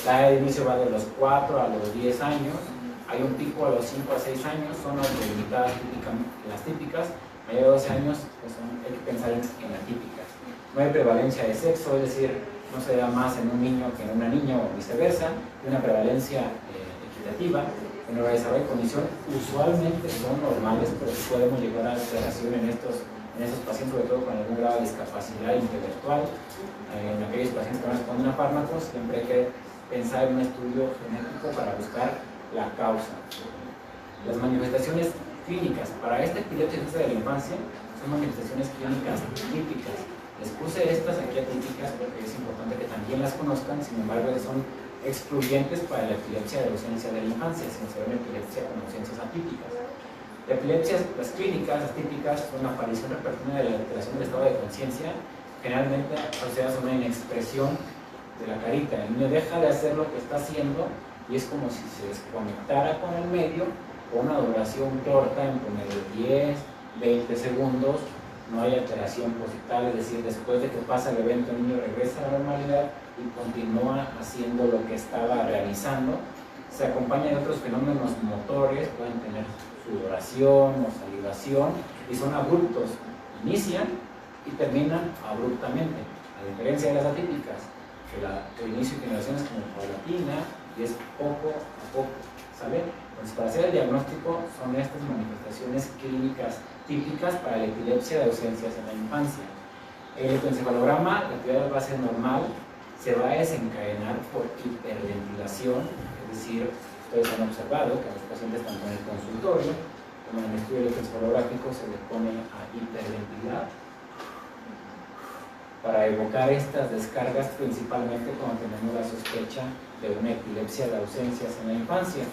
La edad de inicio va de los 4 a los 10 años. Hay un pico a los 5 a 6 años, son autolimitadas las típicas. Mayor de 12 años, pues hay que pensar en la típica. No hay prevalencia de sexo, es decir, no se da más en un niño que en una niña o viceversa. Hay una prevalencia equitativa. En el desarrollo de condición usualmente son normales, pero sí podemos llegar a alteración en estos pacientes, sobre todo con algún grado de discapacidad intelectual. En aquellos pacientes que no responden a fármacos, siempre hay que pensar en un estudio genético para buscar la causa. Las manifestaciones clínicas para esta epilepsia de la infancia son manifestaciones clínicas típicas. Les puse estas aquí atípicas porque es importante que también las conozcan, sin embargo son excluyentes para la epilepsia de ausencia de la infancia, sin ser una epilepsia con ausencias atípicas. Las epilepsias, las clínicas, las típicas, son la aparición repentina de la alteración del estado de conciencia, generalmente asociadas a una inexpresión de la carita. El niño deja de hacer lo que está haciendo y es como si se desconectara con el medio con una duración corta, en promedio 10, 20 segundos, no hay alteración posital, es decir, después de que pasa el evento el niño regresa a la normalidad y continúa haciendo lo que estaba realizando. Se acompaña de otros fenómenos motores, pueden tener sudoración o salivación y son abruptos, inician y terminan abruptamente, a diferencia de las atípicas, que el inicio y generación es como paulatina y es poco a poco, ¿sale? Entonces, para hacer el diagnóstico son estas manifestaciones clínicas típicas para la epilepsia de ausencias en la infancia. El electroencefalograma, la actividad base normal, se va a desencadenar por hiperventilación, es decir, ustedes han observado que a los pacientes tanto en el consultorio como en el estudio electroencefalográfico se les pone a hiperventilar para evocar estas descargas, principalmente cuando tenemos la sospecha de una epilepsia de ausencias en la infancia.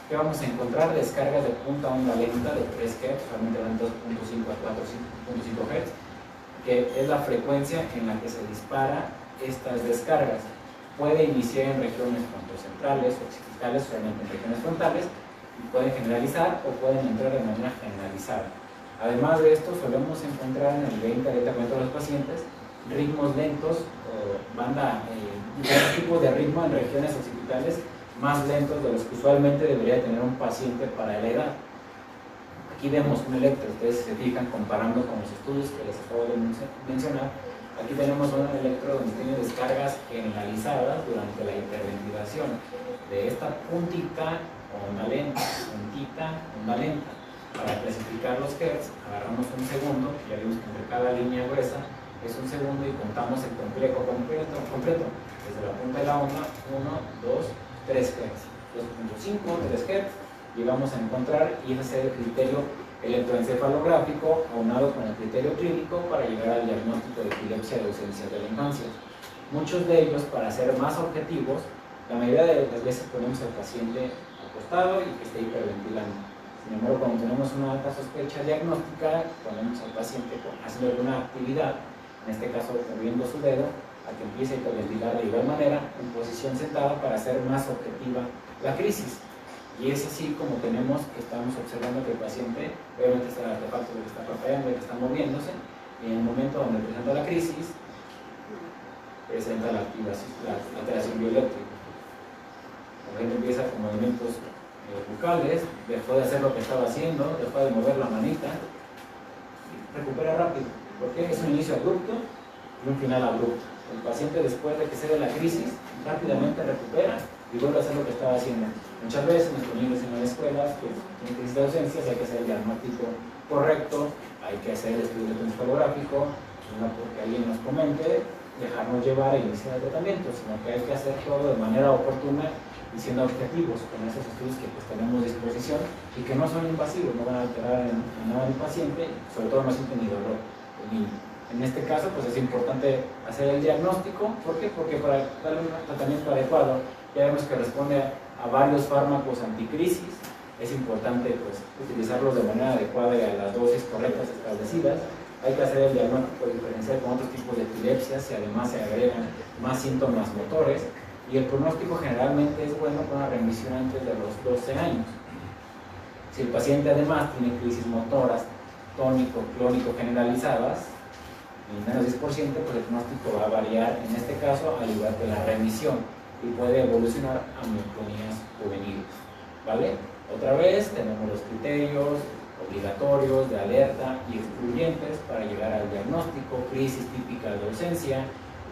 ¿Qué vamos a encontrar? Descargas de punta onda lenta de 3 Hz, realmente van 2.5 a 4.5 Hz, que es la frecuencia en la que se dispara estas descargas. Puede iniciar en regiones frontocentrales, occipitales, solamente en regiones frontales, y pueden generalizar o pueden entrar de manera generalizada. Además de esto, solemos encontrar en el 20 directamente a los pacientes ritmos lentos, diferentes tipos de ritmo en regiones occipitales más lentos de los que usualmente debería tener un paciente para la edad. Aquí vemos un electro, ustedes se fijan comparando con los estudios que les acabo de mencionar. Aquí tenemos un electro donde tiene descargas generalizadas durante la hiperventilación de esta puntita onda lenta, Para clasificar los hertz, agarramos un segundo, ya vimos que entre cada línea gruesa es un segundo y contamos el complejo completo. Desde la punta de la onda, 1, 2, 3 Hz, 2.5, 3 Hz, y vamos a encontrar, y ese es el criterio electroencefalográfico aunado con el criterio clínico para llegar al diagnóstico de epilepsia de ausencia de la infancia. Muchos de ellos, para ser más objetivos, la mayoría de las veces ponemos al paciente acostado y que esté hiperventilando. Sin embargo, cuando tenemos una alta sospecha diagnóstica, ponemos al paciente haciendo alguna actividad, en este caso moviendo su dedo, a que empiece a hiperventilar de igual manera en posición sentada para hacer más objetiva la crisis. Y es así como estamos observando que el paciente obviamente está el artefacto de que está parpadeando, de que está moviéndose, y en el momento donde presenta la crisis, presenta la alteración bioeléctrica. La gente empieza con movimientos bucales, dejó de hacer lo que estaba haciendo, dejó de mover la manita, y recupera rápido. Porque es un inicio abrupto y un final abrupto. El paciente, después de que se dé la crisis, rápidamente recupera y vuelve a hacer lo que estaba haciendo. Muchas veces nuestros niños en las escuelas que tienen crisis de ausencias, hay que hacer el diagnóstico correcto, hay que hacer el estudio electroencefalográfico, no porque alguien nos comente, dejarnos llevar e iniciar el tratamiento, sino que hay que hacer todo de manera oportuna y siendo objetivos con esos estudios que pues, tenemos a disposición y que no son invasivos, no van a alterar en nada al paciente, sobre todo no sienten ni dolor el niño. En este caso, pues es importante hacer el diagnóstico. ¿Por qué? Porque para darle un tratamiento adecuado, ya vemos que responde a varios fármacos anticrisis. Es importante pues, utilizarlos de manera adecuada y a las dosis correctas establecidas. Hay que hacer el diagnóstico diferencial con otros tipos de epilepsias y además se agregan más síntomas motores. Y el pronóstico generalmente es bueno con una remisión antes de los 12 años. Si el paciente además tiene crisis motoras tónico-clónico generalizadas, en menos 10%, pues el pronóstico va a variar, en este caso, al igual que la remisión, y puede evolucionar a mioclonías juveniles, ¿vale? Otra vez, tenemos los criterios obligatorios de alerta y excluyentes para llegar al diagnóstico: crisis típica de ausencia,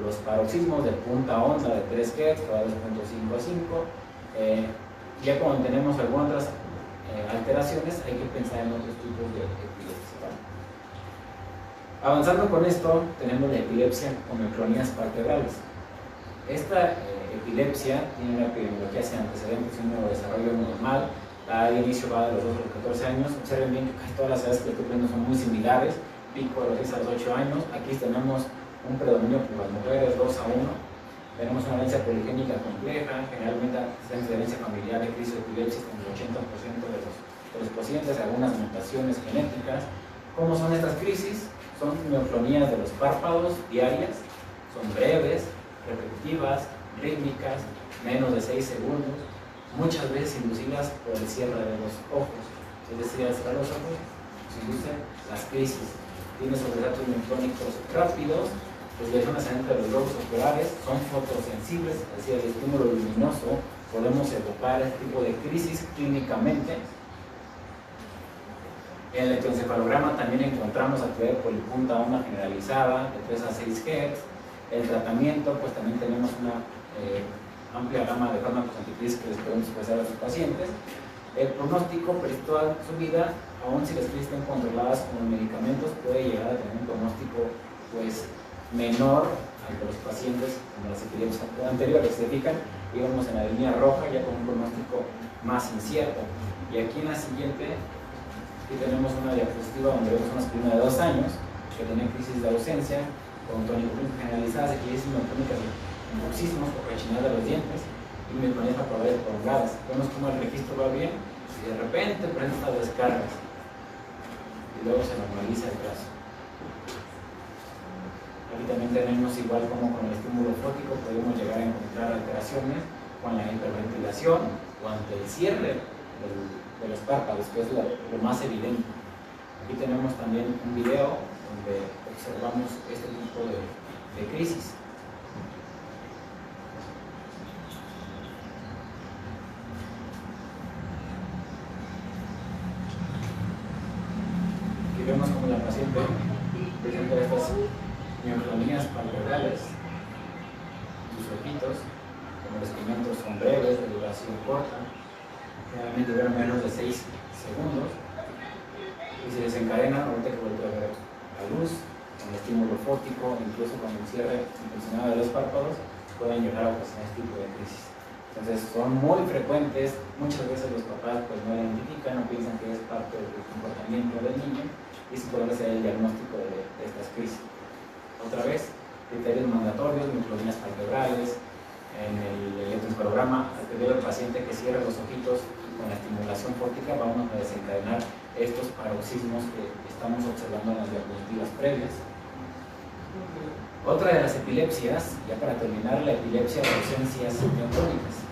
los paroxismos de punta onda de 3 Hz, que va de 2.5 a 5. Ya cuando tenemos algunas otras alteraciones, hay que pensar en otros tipos de epilepsia, ¿vale? Avanzando con esto, tenemos la epilepsia con mioclonías vertebrales. Esta epilepsia tiene una epidemiología sin antecedentes y un neurodesarrollo normal. La de inicio va de los 2 a los 14 años. Observen bien que casi todas las edades que estoy viendo son muy similares. Pico de los 6 a los 8 años. Aquí tenemos un predominio por las mujeres, 2 a 1. Tenemos una herencia poligénica compleja. Generalmente tenemos herencia familiar de crisis de epilepsia con el 80% de los pacientes, algunas mutaciones genéticas. ¿Cómo son estas crisis? Son mioclonías de los párpados diarias, son breves, repetitivas, rítmicas, menos de 6 segundos. muchas veces inducidas por el cierre de los ojos. Es decir, al cerrar los ojos se inducen las crisis. Tiene sobresaltos miotónicos rápidos, desviaciones entre los globos oculares, son fotosensibles, es decir, el estímulo luminoso podemos evocar este tipo de crisis clínicamente. En el electroencefalograma también encontramos actividad polipunta onda generalizada de 3 a 6 Hz. El tratamiento, pues también tenemos una amplia gama de fármacos anticrisis que les podemos ofrecer a sus pacientes. El pronóstico para toda su vida, aun si las crisis están controladas con medicamentos, puede llegar a tener un pronóstico pues menor al de los pacientes como las epidemias anteriores. Se fijan, íbamos en la línea roja ya con un pronóstico más incierto. Y aquí en la siguiente, aquí tenemos una diapositiva donde vemos una prima de 2 años que tenía crisis de ausencia con tonicopenia generalizada, crisis miotónicas de bruxismos o rechinada de los dientes y miotonías papulares prolongadas. Vemos cómo el registro va bien y de repente presenta estas descargas y luego se normaliza el caso. Aquí también tenemos igual como con el estímulo fótico podemos llegar a encontrar alteraciones con la hiperventilación o ante el cierre de los párpados, que es lo más evidente. Aquí tenemos también un video donde observamos este tipo de crisis. Aquí vemos como la paciente presenta estas mioclonías palpebrales, sus ojitos, como los pigmentos son breves, de duración corta, generalmente duran menos de 6 segundos y se desencadena ahorita que vuelve a ver la luz, con el estímulo fótico, incluso con el cierre intencionado de los párpados, pueden llegar a ocasionar este tipo de crisis. Entonces son muy frecuentes, muchas veces los papás pues no la identifican o piensan que es parte del comportamiento del niño y se puede hacer el diagnóstico de estas crisis. Otra vez, criterios mandatorios, micronías palpebrales. En el electroencefalograma, al pedir al paciente que cierre los ojitos con la estimulación fótica, vamos a desencadenar estos paroxismos que estamos observando en las diapositivas previas. Otra de las epilepsias, ya para terminar, la epilepsia de ausencias mioclónicas.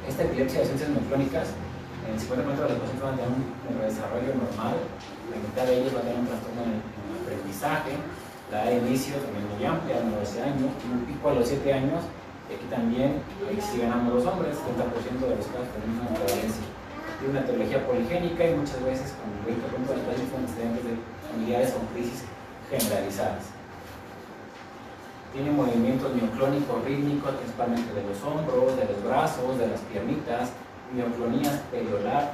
Esta epilepsia de ausencias mioclónicas, en el 50% de las pacientes van a tener un neurodesarrollo normal, la mitad de ellos va a tener un trastorno en el aprendizaje. La edad de inicio también muy amplia, a los 12 años, un pico a los 7 años, y aquí también si ganamos los hombres, 70% de los casos tenemos una prevalencia. Tiene una etiología poligénica y muchas veces con el 20% de los pacientes son antecedentes de familiares con crisis generalizadas. Tiene movimientos mioclónicos rítmicos, principalmente de los hombros, de los brazos, de las piernitas, mioclonías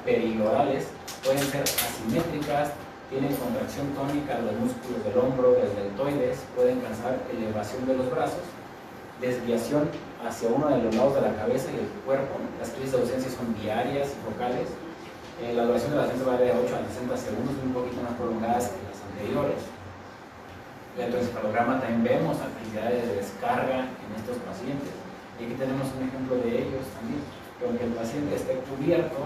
periorales, pueden ser asimétricas, tienen contracción tónica de los músculos del hombro, del deltoides, pueden causar elevación de los brazos, desviación hacia uno de los lados de la cabeza y el cuerpo. Las crisis de ausencia son diarias y focales. La duración de la ausencia varía de 8 a 60 segundos, un poquito más prolongadas que las anteriores. En el electroencefalograma también vemos actividades de descarga en estos pacientes. Y aquí tenemos un ejemplo de ellos también. Que aunque el paciente esté cubierto,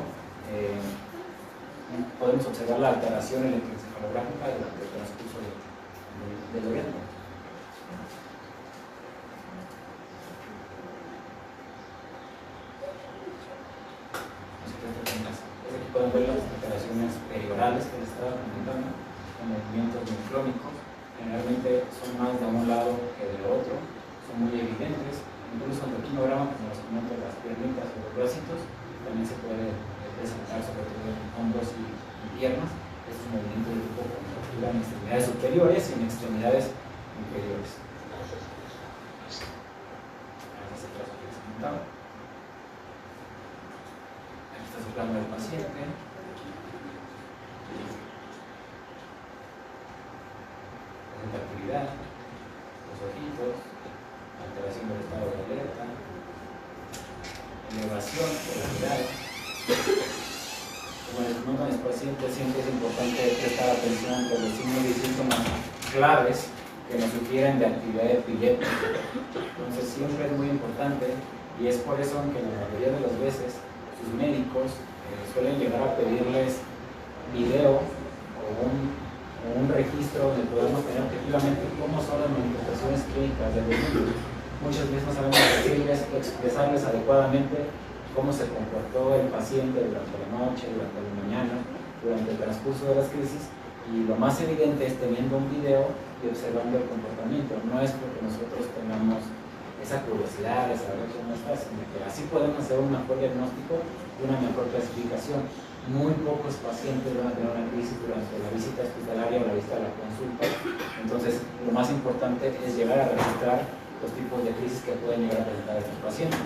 podemos observar la alteración electroencefalográfica durante el transcurso del evento. Aquí pueden ver las alteraciones periorales que les estaba comentando, con movimientos mioclónicos. Generalmente son más de un lado que del otro, son muy evidentes. Incluso el retinograma, como les comento, las piernitas o los bracitos, también se puede presentar sobre todo en hombros y piernas. Estos movimientos de tipo contractura en extremidades superiores y en extremidades inferiores. Este es el caso que les comentaba. Aquí está su plano del paciente. Presenta actividad, los ojitos, alteración del estado de alerta, elevación de la mirada. Como les comento a mis pacientes, siempre es importante prestar atención por los signos y síntomas claves que nos sugieren de actividad epiléptica. Entonces siempre es muy importante y es por eso que la mayoría de las veces sus médicos suelen llegar a pedirles video o un registro donde podamos tener objetivamente cómo son las manifestaciones clínicas del niño. Muchas veces no sabemos decirles o expresarles adecuadamente cómo se comportó el paciente durante la noche, durante la mañana, durante el transcurso de las crisis, y lo más evidente es teniendo un video y observando el comportamiento. No es porque nosotros tengamos esa curiosidad de saber cómo está, sino que así podemos hacer un mejor diagnóstico y una mejor clasificación. Muy pocos pacientes van a tener una crisis durante la visita hospitalaria o la visita a la consulta. Entonces, lo más importante es llegar a registrar los tipos de crisis que pueden llegar a presentar estos pacientes.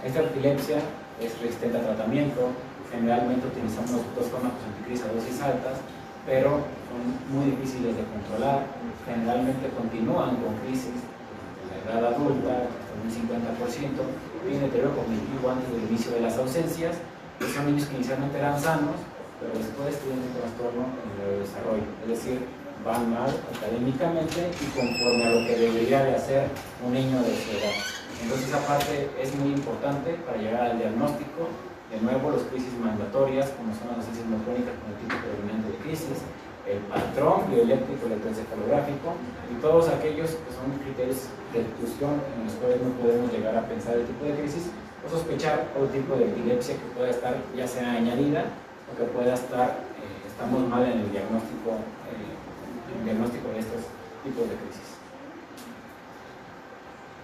Esta epilepsia es resistente a tratamiento. Generalmente utilizamos dos fármacos anticrisis a dosis altas, pero son muy difíciles de controlar. Generalmente continúan con crisis durante la edad adulta, hasta un 50%, tienen deterioro cognitivo antes del inicio de las ausencias. Son niños que inicialmente eran sanos, pero después tienen un trastorno en el desarrollo, es decir, van mal académicamente y conforme a lo que debería de hacer un niño de su edad. Entonces esa parte es muy importante para llegar al diagnóstico. De nuevo, las crisis mandatorias, como son las ausencias crónicas con el tipo predominante de crisis, el patrón bioeléctrico electroencefalográfico y todos aquellos que son criterios de exclusión en los cuales no podemos llegar a pensar el tipo de crisis o sospechar otro tipo de epilepsia que pueda estar ya sea añadida o que pueda estar, estamos mal en el diagnóstico de estos tipos de crisis.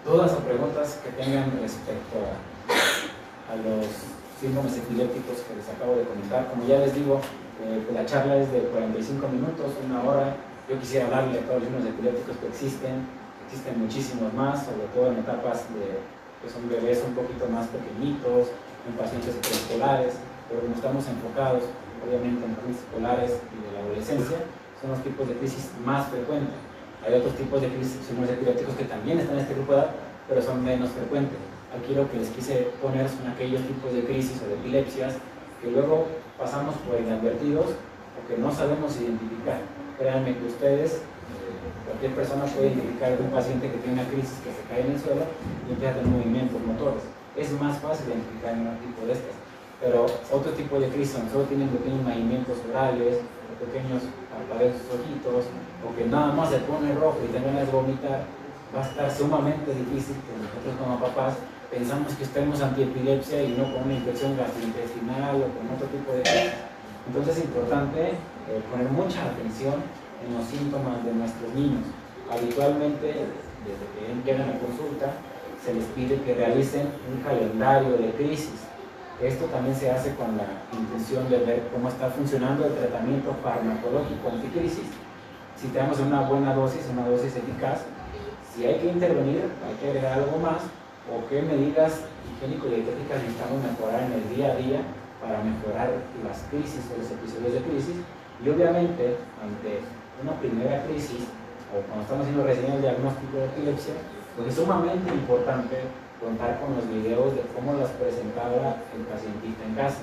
Dudas o preguntas que tengan respecto a los síndromes epilépticos que les acabo de comentar. Como ya les digo, la charla es de 45 minutos, una hora. Yo quisiera hablarle a todos los síndromes epilépticos que existen muchísimos más, sobre todo en etapas que son bebés un poquito más pequeñitos, en pacientes preescolares, pero como estamos enfocados obviamente en pacientes escolares y de la adolescencia, son los tipos de crisis más frecuentes. Hay otros tipos de crisis, síndromes epilépticos que también están en este grupo de edad, pero son menos frecuentes. Aquí lo que les quise poner son aquellos tipos de crisis o de epilepsias que luego pasamos por inadvertidos o que no sabemos identificar. Créanme que ustedes, cualquier persona puede identificar algún paciente que tiene una crisis, que se cae en el suelo y empieza a tener movimientos motores. Es más fácil identificar un tipo de estas. Pero otro tipo de crisis, donde solo tienen pequeños movimientos orales, o pequeños parpadeos de sus ojitos, o que nada más se pone rojo y tengan ganas de vomitar, va a estar sumamente difícil que nosotros como papás pensamos que estamos antiepilepsia y no con una infección gastrointestinal o con otro tipo de crisis. Entonces es importante poner mucha atención en los síntomas de nuestros niños. Habitualmente, desde que llegan a consulta, se les pide que realicen un calendario de crisis. Esto también se hace con la intención de ver cómo está funcionando el tratamiento farmacológico anticrisis. Si tenemos una buena dosis, una dosis eficaz, si hay que intervenir, hay que agregar algo más, o qué medidas higiénico-dietéticas necesitamos mejorar en el día a día para mejorar las crisis o los episodios de crisis. Y obviamente, ante una primera crisis, o cuando estamos haciendo recién el diagnóstico de epilepsia, pues es sumamente importante contar con los videos de cómo las presentaba el pacientista en casa.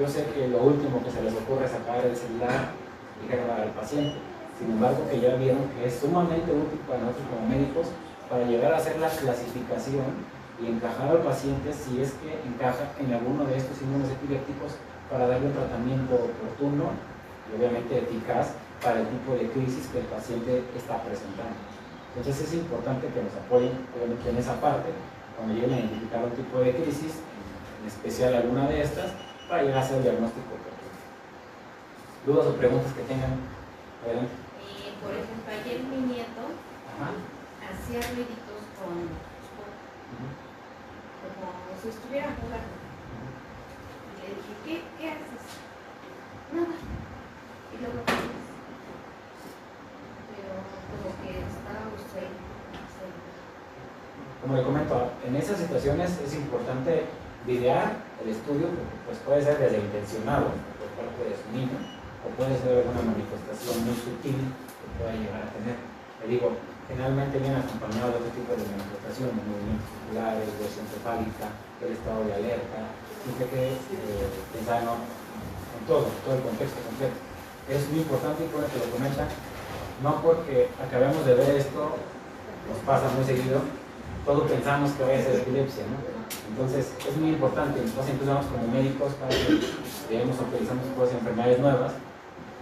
Yo sé que lo último que se les ocurre es sacar el celular y grabar al paciente. Sin embargo, que ya vieron que es sumamente útil para nosotros como médicos para llegar a hacer la clasificación y encajar al paciente si es que encaja en alguno de estos síndromes epilépticos para darle un tratamiento oportuno y obviamente eficaz para el tipo de crisis que el paciente está presentando. Entonces es importante que nos apoyen obviamente en esa parte cuando lleguen a identificar un tipo de crisis, en especial alguna de estas, para llegar a hacer el diagnóstico oportuno. ¿Dudas o preguntas que tengan? Adelante. Por ejemplo, ayer mi nieto hacía ruiditos como si estuviera jugando. Y le dije, ¿qué haces? Nada. Y luego, pero como que estaba usted. Como le comento, en esas situaciones es importante videar el estudio, porque pues puede ser desde intencionado por parte de su niño, o puede ser alguna manifestación muy sutil que pueda llegar a tener. Le digo, generalmente viene acompañado de otro tipo de manifestación, de movimientos musculares, visión cefálica, el estado de alerta, siempre que pensar en todo el contexto completo. Es muy importante y por eso lo comenta, no porque acabemos de ver esto, nos pasa muy seguido, todos pensamos que vaya a ser epilepsia, ¿no? Entonces es muy importante, nosotros empezamos como médicos para que veamos o utilizamos cosas, enfermedades nuevas,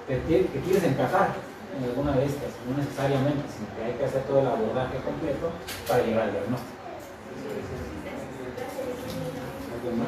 que quieres encajar en alguna de estas, no necesariamente, sino que hay que hacer todo el abordaje completo para llegar al diagnóstico. ¿Alguien más?